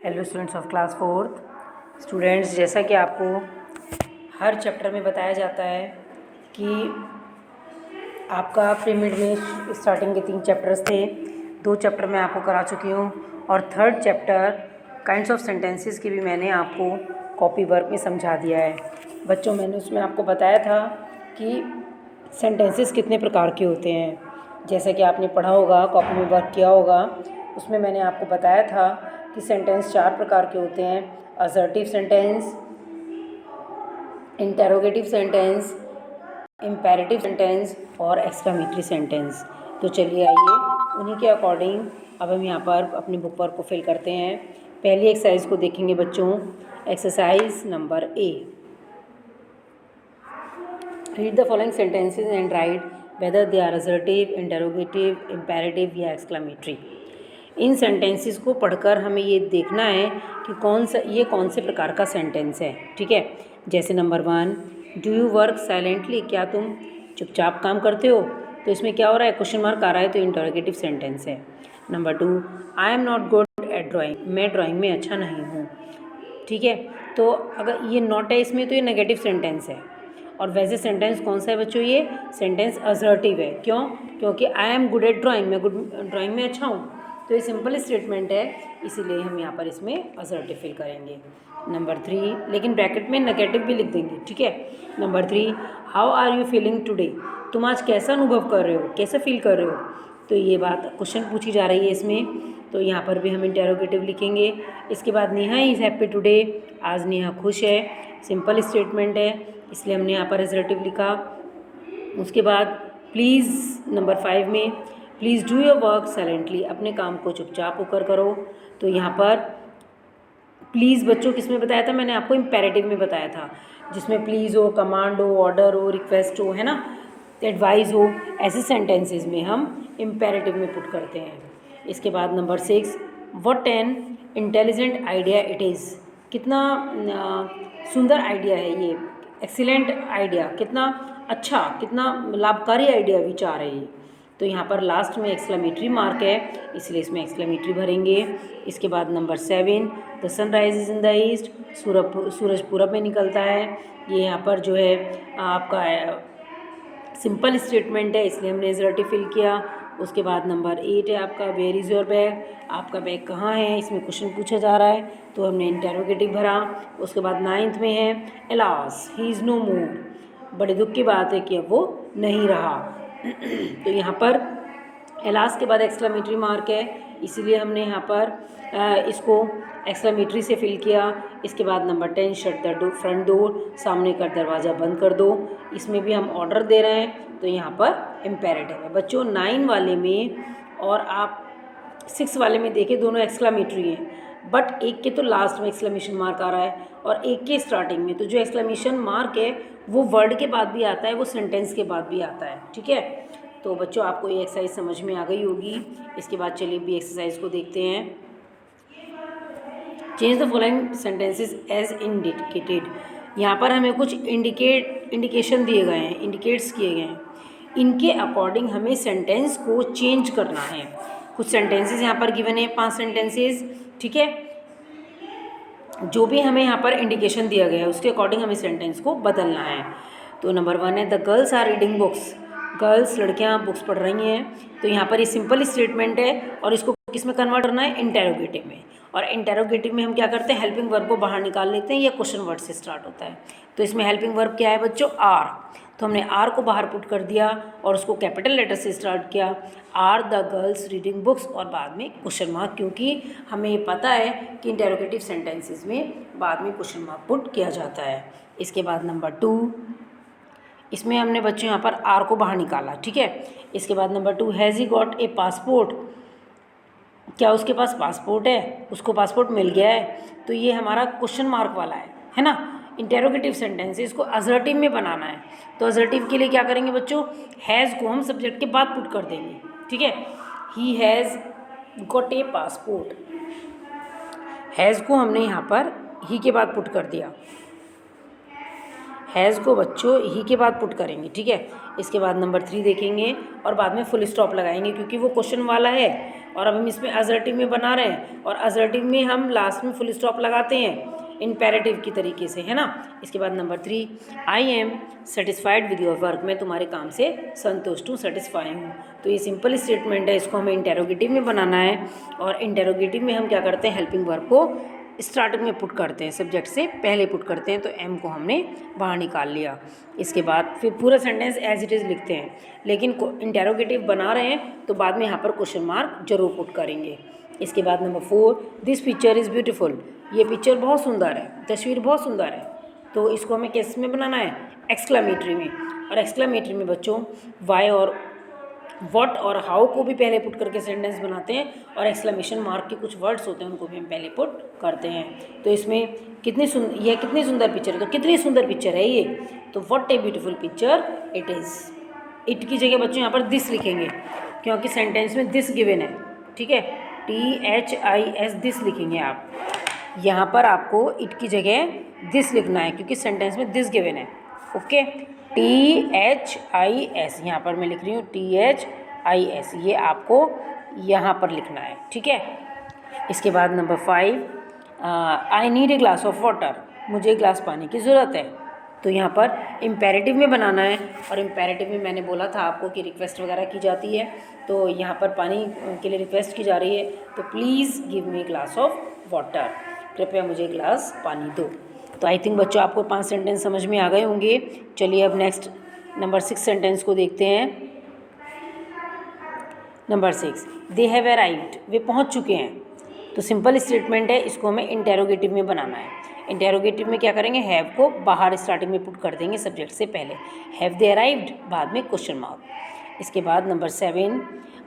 Hello students of class fourth. Students, जैसा कि आपको हर चैप्टर में बताया जाता है कि आपका प्री मिड में स्टार्टिंग के 3 चैप्टर्स थे, 2 चैप्टर मैं आपको करा चुकी हूँ और third chapter kinds of sentences की भी मैंने आपको कॉपी वर्क में समझा दिया है। बच्चों, मैंने उसमें आपको बताया था कि सेंटेंसेस कितने प्रकार के होते हैं। जैसा कि आपने पढ़ा होगा, कॉपी में वर्क किया होगा, उसमें मैंने आपको बताया था कि सेंटेंस 4 प्रकार के होते हैं: assertive sentence, interrogative sentence, imperative sentence और एक्सक्लेमेटरी सेंटेंस। तो चलिए आइए उन्हीं के अकॉर्डिंग अब हम यहाँ पर अपनी बुक वर्क को फिल करते हैं। पहली एक्सरसाइज को देखेंगे बच्चों। Exercise number A, read the following sentences and write whether they are assertive, interrogative, imperative या एक्सक्लेमेटरी। इन सेंटेंसेस को पढ़कर हमें ये देखना है कि कौन से प्रकार का सेंटेंस है। ठीक है, जैसे number 1, do you work silently, क्या तुम चुपचाप काम करते हो? तो इसमें क्या हो रहा है, क्वेश्चन मार्क आ रहा है, तो इंटरोगेटिव सेंटेंस है। Number 2, I am not good at drawing, मैं ड्राइंग में अच्छा नहीं हूँ। ठीक है, तो अगर ये नॉट है इसमें तो ये नेगेटिव सेंटेंस है। और वैसे सेंटेंस कौन सा है बच्चों, ये सेंटेंस असर्टिव है। क्यों? क्योंकि I am good at drawing, मैं ड्राइंग में अच्छा हूँ, तो ये सिंपल स्टेटमेंट है, इसीलिए हम यहाँ पर इसमें असर्टिव फिल करेंगे। नंबर 3, लेकिन ब्रैकेट में नेगेटिव भी लिख देंगे। ठीक है। Number 3, how are you feeling today, तुम आज कैसा अनुभव कर रहे हो, कैसा फील कर रहे हो? तो ये बात क्वेश्चन पूछी जा रही है इसमें, तो यहाँ पर भी हम इंटेरोगेटिव लिखेंगे। इसके बाद नेहा इज़ हैप्पी टुडे, आज नेहा खुश है, सिंपल स्टेटमेंट है, इसलिए हमने यहाँ पर असर्टिव लिखा। उसके बाद प्लीज़ नंबर 5 में, please do your work silently, अपने काम को चुपचाप होकर करो। तो यहाँ पर प्लीज़ बच्चों किस में बताया था, मैंने आपको इम्पेरेटिव में बताया था, जिसमें प्लीज़ हो, कमांड हो, ऑर्डर हो, रिक्वेस्ट हो, है ना, एडवाइस हो, ऐसे सेंटेंसेस में हम इम्पेरेटिव में पुट करते हैं। इसके बाद number 6, what an intelligent idea it is, कितना सुंदर आइडिया है ये, एक्सीलेंट आइडिया, कितना अच्छा, कितना लाभकारी आइडिया, विचार है ये। तो यहाँ पर लास्ट में एक्सक्लेमेटरी मार्क है, इसलिए इसमें एक्सक्लेमेटरी भरेंगे। इसके बाद number 7, the sun rises in the east, सूरज पूरब में निकलता है, ये यहाँ पर जो है आपका सिंपल स्टेटमेंट है, इसलिए हमने असर्टिव फिल किया। उसके बाद नंबर 8 है आपका, वेयर इज़ योर बैग, आपका बैग कहाँ है, इसमें क्वेश्चन पूछा जा रहा है, तो हमने इंटेरोगेटिव भरा। उसके बाद 9th में है, एलास ही इज़ नो मोर, बड़े दुख की बात है कि अब वो नहीं रहा। तो यहाँ पर एलास के बाद एक्सक्लेमेटरी मार्क है, इसीलिए हमने यहाँ पर इसको एक्सक्लेमेटरी से फिल किया। इसके बाद number 10, shut the front door, सामने का दरवाज़ा बंद कर दो, इसमें भी हम ऑर्डर दे रहे हैं, तो यहाँ पर इम्पेरेटिव है। बच्चों 9 वाले में और आप 6 वाले में देखें, दोनों एक्सक्लेमेटरी हैं, बट एक के तो लास्ट में एक्सक्लेमेशन मार्क आ रहा है और एक के स्टार्टिंग में। तो जो एक्सक्लेमेशन मार्क है वो वर्ड के बाद भी आता है, वो सेंटेंस के बाद भी आता है। ठीक है, तो बच्चों आपको ये एक्सरसाइज समझ में आ गई होगी। इसके बाद चलिए भी एक्सरसाइज को देखते हैं। Change the following sentences as indicated, यहाँ पर हमें कुछ इंडिकेशन दिए गए हैं, इंडिकेट्स किए गए हैं, इनके अकॉर्डिंग हमें सेंटेंस को चेंज करना है। कुछ सेंटेंसेस यहाँ पर गिवन है, 5 सेंटेंसेस। ठीक है, जो भी हमें यहाँ पर इंडिकेशन दिया गया है उसके अकॉर्डिंग हमें सेंटेंस को बदलना है। तो नंबर 1 है, the girls are reading books, girls लड़कियाँ बुक्स पढ़ रही हैं, तो यहाँ पर ये सिंपल स्टेटमेंट है और इसको किस में कन्वर्ट करना है, इंटेरोगेटिव में। और इंटेरोगेटिव में हम क्या करते हैं, हेल्पिंग वर्ब को बाहर निकाल लेते हैं, या क्वेश्चन वर्ड से स्टार्ट होता है। तो इसमें हेल्पिंग वर्ब क्या है बच्चों, आर, तो हमने आर को बाहर पुट कर दिया और उसको कैपिटल लेटर से स्टार्ट किया, are the girls reading books, और बाद में क्वेश्चन मार्क, क्योंकि हमें पता है कि इंटेरोगेटिव सेंटेंसेस में बाद में क्वेश्चन मार्क पुट किया जाता है। इसके बाद नंबर 2, इसमें हमने बच्चों यहाँ पर आर को बाहर निकाला। ठीक है, इसके बाद number 2, has he got a passport, क्या उसके पास पासपोर्ट है, उसको पासपोर्ट मिल गया है, तो ये हमारा क्वेश्चन मार्क वाला है ना, इंटेरोगेटिव सेंटेंस है, इसको असर्टिव में बनाना है। तो असर्टिव के लिए क्या करेंगे बच्चों, हैज़ को हम सब्जेक्ट के बाद पुट कर देंगे। ठीक है, he has got a passport, has को हमने यहाँ पर ही के बाद पुट कर दिया, हैज़ को बच्चों ही के बाद पुट करेंगे। ठीक है, इसके बाद नंबर 3 देखेंगे और बाद में फुल स्टॉप लगाएंगे, क्योंकि वो क्वेश्चन वाला है और अब हम इसमें असर्टिव में बना रहे हैं, और असर्टिव में हम लास्ट में फुल स्टॉप लगाते हैं इम्पेरेटिव की तरीके से, है ना। इसके बाद number 3, I am satisfied with your work, मैं तुम्हारे काम से संतुष्ट हूँ, सेटिस्फाई हूँ। तो ये सिंपल स्टेटमेंट है, इसको हमें इंटेरोगेटिव में बनाना है, और इंटेरोगेटिव में हम क्या करते हैं, हेल्पिंग वर्ब को स्टार्टिंग में पुट करते हैं, सब्जेक्ट से पहले पुट करते हैं, तो एम को हमने बाहर निकाल लिया। इसके बाद फिर पूरा सेंटेंस एज इट इज़ लिखते हैं, लेकिन इंटेरोगेटिव बना रहे हैं तो बाद में यहाँ पर क्वेश्चन मार्क जरूर पुट करेंगे। इसके बाद number 4, this picture is beautiful, ये पिक्चर बहुत सुंदर है, तस्वीर बहुत सुंदर है। तो इसको हमें किस में बनाना है, एक्सक्लेमेटरी में। और एक्सक्लेमेटरी में बच्चों वाई और व्हाट और हाउ को भी पहले पुट करके सेंटेंस बनाते हैं, और एक्सक्लेमेशन मार्क के कुछ वर्ड्स होते हैं उनको भी हम पहले पुट करते हैं। तो इसमें यह कितनी सुंदर पिक्चर है, तो कितनी सुंदर पिक्चर है ये, तो what a beautiful picture it is. It की जगह बच्चों यहाँ पर दिस लिखेंगे, क्योंकि सेंटेंस में दिस गिवन है, ठीक है, THIS दिस लिखेंगे आप। यहाँ पर आपको इट की जगह दिस लिखना है, क्योंकि सेंटेंस में दिस गिवन है, ओके। THIS यहाँ पर मैं लिख रही हूँ THIS, ये आपको यहाँ पर लिखना है, ठीक है। इसके बाद number 5, I need a glass of water, मुझे एक गिलास पानी की ज़रूरत है। तो यहाँ पर इम्पेरेटिव में बनाना है, और इम्पेरेटिव में मैंने बोला था आपको कि रिक्वेस्ट वगैरह की जाती है, तो यहाँ पर पानी के लिए रिक्वेस्ट की जा रही है, तो please give me glass of water, कृपया मुझे गिलास पानी दो। तो आई थिंक बच्चों आपको 5 सेंटेंस समझ में आ गए होंगे। चलिए अब नेक्स्ट नंबर 6 सेंटेंस को देखते हैं। नंबर 6, दे हैव अराइव्ड, वे पहुंच चुके हैं। तो सिंपल स्टेटमेंट है, इसको हमें इंटेरोगेटिव में बनाना है। इंटेरोगेटिव में क्या करेंगे, हैव को बाहर स्टार्टिंग में पुट कर देंगे सब्जेक्ट से पहले, हैव दे अराइव्ड, बाद में क्वेश्चन मार्क। इसके बाद number 7,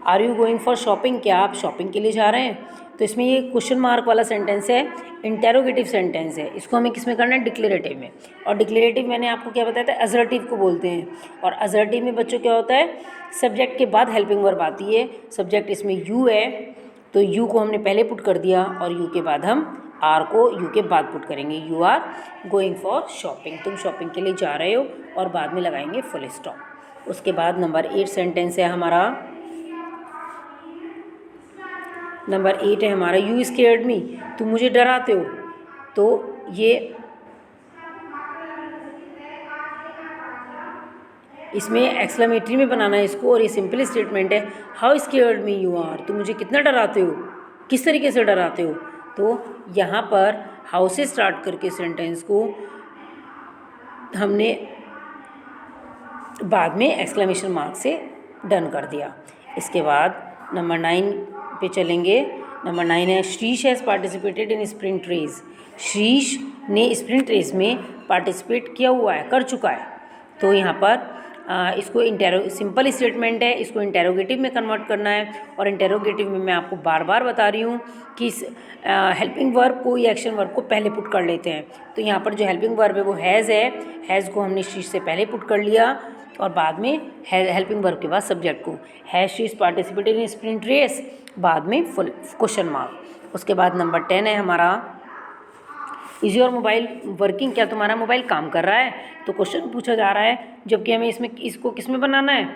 are you going for shopping, क्या आप शॉपिंग के लिए जा रहे हैं। तो इसमें ये क्वेश्चन मार्क वाला सेंटेंस है, इंटेरोगेटिव सेंटेंस है, इसको हमें किस में करना है, डिक्लेरेटिव में। और डिक्लेरेटिव मैंने आपको क्या बताया था, असर्टिव को बोलते हैं। और असर्टिव में बच्चों क्या होता है, सब्जेक्ट के बाद हेल्पिंग वर्ब आती है, सब्जेक्ट इसमें यू है, तो यू को हमने पहले पुट कर दिया, और यू के बाद हम आर को यू के बाद पुट करेंगे, you are going for shopping, तुम शॉपिंग के लिए जा रहे हो, और बाद में लगाएंगे फुल स्टॉप। उसके बाद नंबर 8 सेंटेंस है हमारा, नंबर 8 है हमारा, यू स्केयर्ड मी, तुम मुझे डराते हो। तो ये इसमें एक्सक्लेमेटरी में बनाना है इसको, और ये सिंपल स्टेटमेंट है, how scared me you are, तुम मुझे कितना डराते हो, किस तरीके से डराते हो। तो यहाँ पर हाउ से स्टार्ट करके सेंटेंस को हमने बाद में एक्सक्लेमेशन मार्क से डन कर दिया। इसके बाद नंबर 9 पे चलेंगे। नंबर 9 है, Shreesh has participated in sprint race, Shreesh ने स्प्रिंट रेस में पार्टिसिपेट किया हुआ है, कर चुका है। तो यहाँ पर इसको सिंपल स्टेटमेंट है, इसको इंटेरोगेटिव में कन्वर्ट करना है, और इंटेरोगेटिव में मैं आपको बार बार बता रही हूँ कि हेल्पिंग वर्ब को या एक्शन वर्ब को पहले पुट कर लेते हैं। तो यहाँ पर जो हेल्पिंग वर्ब है वो हैज़ है, हैज़ को हमने शीश से पहले पुट कर लिया, और बाद में हेल्पिंग वर्ब के बाद सब्जेक्ट को, has she participated in sprint race, बाद में फुल क्वेश्चन मार्क। उसके बाद नंबर 10 है हमारा, इज़ योर मोबाइल वर्किंग, क्या तुम्हारा मोबाइल काम कर रहा है। तो क्वेश्चन पूछा जा रहा है, जबकि हमें इसको किस में बनाना है,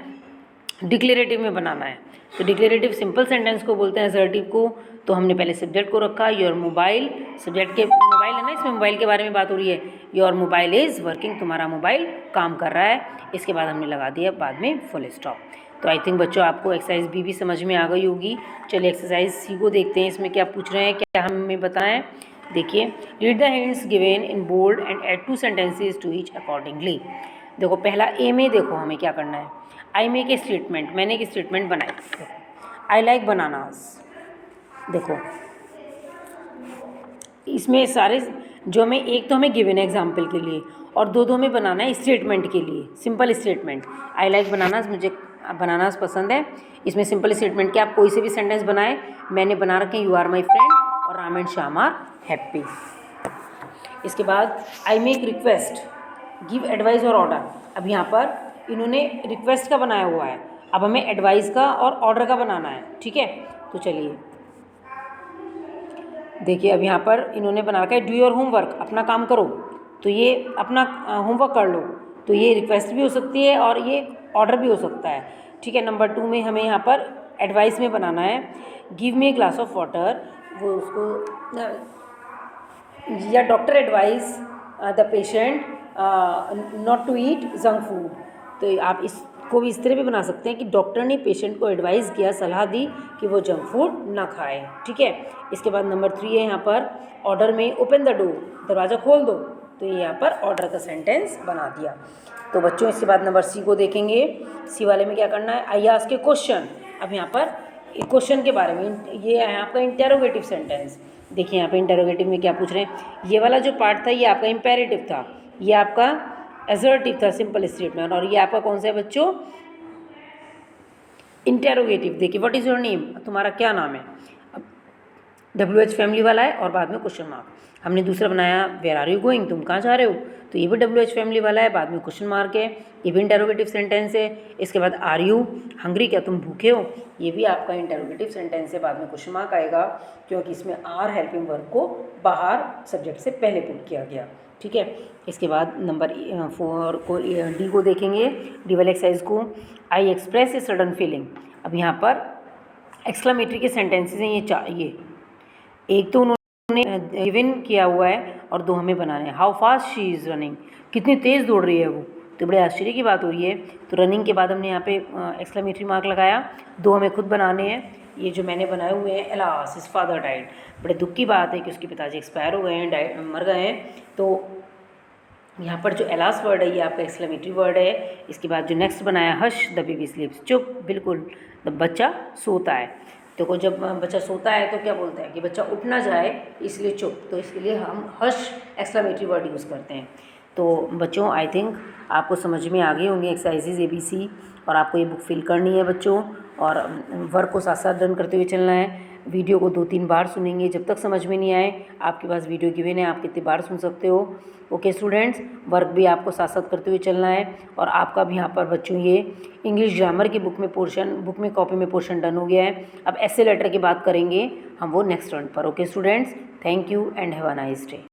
डिक्लेरेटिव में बनाना है। तो डिक्लेरेटिव सिंपल सेंटेंस को बोलते हैं, असर्टिव को। तो हमने पहले सब्जेक्ट को रखा, योर मोबाइल, सब्जेक्ट के मोबाइल है ना, इसमें मोबाइल के बारे में बात हो रही है, योर मोबाइल इज़ वर्किंग, तुम्हारा मोबाइल काम कर रहा है। इसके बाद हमने लगा दिया बाद में फुल स्टॉप। तो आई थिंक बच्चों आपको एक्सरसाइज बी भी समझ में आ गई होगी। चलिए एक्सरसाइज सी को देखते हैं, इसमें क्या पूछ रहे हैं, क्या हमें बताएं। देखिए, read the hints given in bold and add 2 sentences to each accordingly. देखो पहला ए में देखो हमें क्या करना है, आई मेक ए स्टेटमेंट, मैंने एक स्टेटमेंट बनाई, आई लाइक बनानास। देखो इसमें सारे जो हमें एक तो हमें गिवन है एग्जाम्पल के लिए, और दो हमें बनाना है स्टेटमेंट के लिए, simple statement. I like bananas, मुझे बनानास पसंद है। इसमें सिंपल स्टेटमेंट के आप कोई से भी सेंटेंस बनाएं, मैंने बना रखे यू आर माई फ्रेंड और Ram and Shyam are happy. इसके बाद I make request, give advice और ऑर्डर। अब यहाँ पर इन्होंने रिक्वेस्ट का बनाया हुआ है, अब हमें एडवाइस का और ऑर्डर का बनाना है, ठीक है। तो चलिए देखिए, अब यहाँ पर इन्होंने बना रखा है डू योर होमवर्क, अपना काम करो। तो ये अपना होमवर्क कर लो, तो ये रिक्वेस्ट भी हो सकती है और ये ऑर्डर भी हो सकता है, ठीक है। नंबर 2 में हमें यहाँ पर एडवाइस में बनाना है, give me a glass of water, वो उसको या doctor advise the patient not to eat junk food. तो आप इसको भी इस तरह भी बना सकते हैं कि डॉक्टर ने पेशेंट को एडवाइस किया, सलाह दी कि वो जंक फूड ना खाए। ठीक है। इसके बाद नंबर 3 है यहाँ पर ऑर्डर में ओपन द डोर, दरवाज़ा खोल दो। तो ये यहाँ पर ऑर्डर का सेंटेंस बना दिया। तो बच्चों इसके बाद नंबर सी को देखेंगे। सी वाले में क्या करना है, आई आस्क ए क्वेश्चन। अब यहाँ पर क्वेश्चन के बारे में, ये है आपका इंटेरोगेटिव सेंटेंस। देखिए यहाँ पे इंटेरोगेटिव में क्या पूछ रहे हैं, ये वाला जो पार्ट था ये आपका इम्पेरेटिव था, ये आपका एसर्टिव था, सिंपल स्टेटमेंट, और ये आपका कौन सा है बच्चों, इंटेरोगेटिव। देखिए व्हाट इज़ योर नेम, तुम्हारा क्या नाम है। अब WH फैमिली वाला है और बाद में क्वेश्चन मार्क। हमने दूसरा बनाया वेयर आर यू गोइंग, तुम कहाँ जा रहे हो, तो ये भी WH फैमिली वाला है, बाद में क्वेश्चन मार्क है, ये भी इंटेरोगेटिव सेंटेंस है। इसके बाद आर यू हंग्री, क्या तुम भूखे हो, ये भी आपका इंटेरोगेटिव सेंटेंस है, बाद में क्वेश्चन मार्क आएगा क्योंकि इसमें आर हेल्पिंग वर्ब को बाहर सब्जेक्ट से पहले पुट किया गया। ठीक है। इसके बाद नंबर 4 को, डी को देखेंगे, डी वाले एक्सरसाइज को, I express a sudden feeling. अब यहाँ पर एक्सक्लेमेटरी के सेंटेंसेस हैं ये एक तो उन्होंने गिवन किया हुआ है और 2 हमें बनाने हैं। How fast she is running, कितनी तेज़ दौड़ रही है वो, तो बड़े आश्चर्य की बात हो रही है। तो रनिंग के बाद हमने यहाँ पे एक्सक्लेमेटरी मार्क लगाया, 2 हमें खुद बनाने हैं। ये जो मैंने बनाए हुए हैं, एलास हिज फादर डाइड, बड़े दुख की बात है कि उसके पिताजी एक्सपायर हो गए हैं, मर गए हैं। तो यहाँ पर जो एलास वर्ड है ये आपका एक्सक्लेमेटरी वर्ड है। इसके बाद जो नेक्स्ट बनाया, हश द बेबी स्लीप्स, चुप बिल्कुल, बच्चा सोता है। तो जब बच्चा सोता है तो क्या बोलता है कि बच्चा उठ ना जाए इसलिए चुप, तो इसके लिए हम हश एक्सक्लेमेटरी वर्ड यूज़ करते हैं। तो बच्चों आई थिंक आपको समझ में आ गई होंगी एक्सरसाइजेज ABC, और आपको ये बुक फिल करनी है बच्चों, और वर्क को साथ साथ रन करते हुए चलना है। वीडियो को 2-3 बार सुनेंगे, जब तक समझ में नहीं आए, आपके पास वीडियो गिवन है, आप कितनी बार सुन सकते हो। ओके स्टूडेंट्स, वर्क भी आपको साथ साथ करते हुए चलना है। और आपका भी यहाँ पर बच्चों ये इंग्लिश ग्रामर की बुक में कॉपी में पोर्शन डन हो गया है। अब ऐसे लेटर की बात करेंगे हम वो नेक्स्ट रन पर। Okay students, thank you and have a nice day.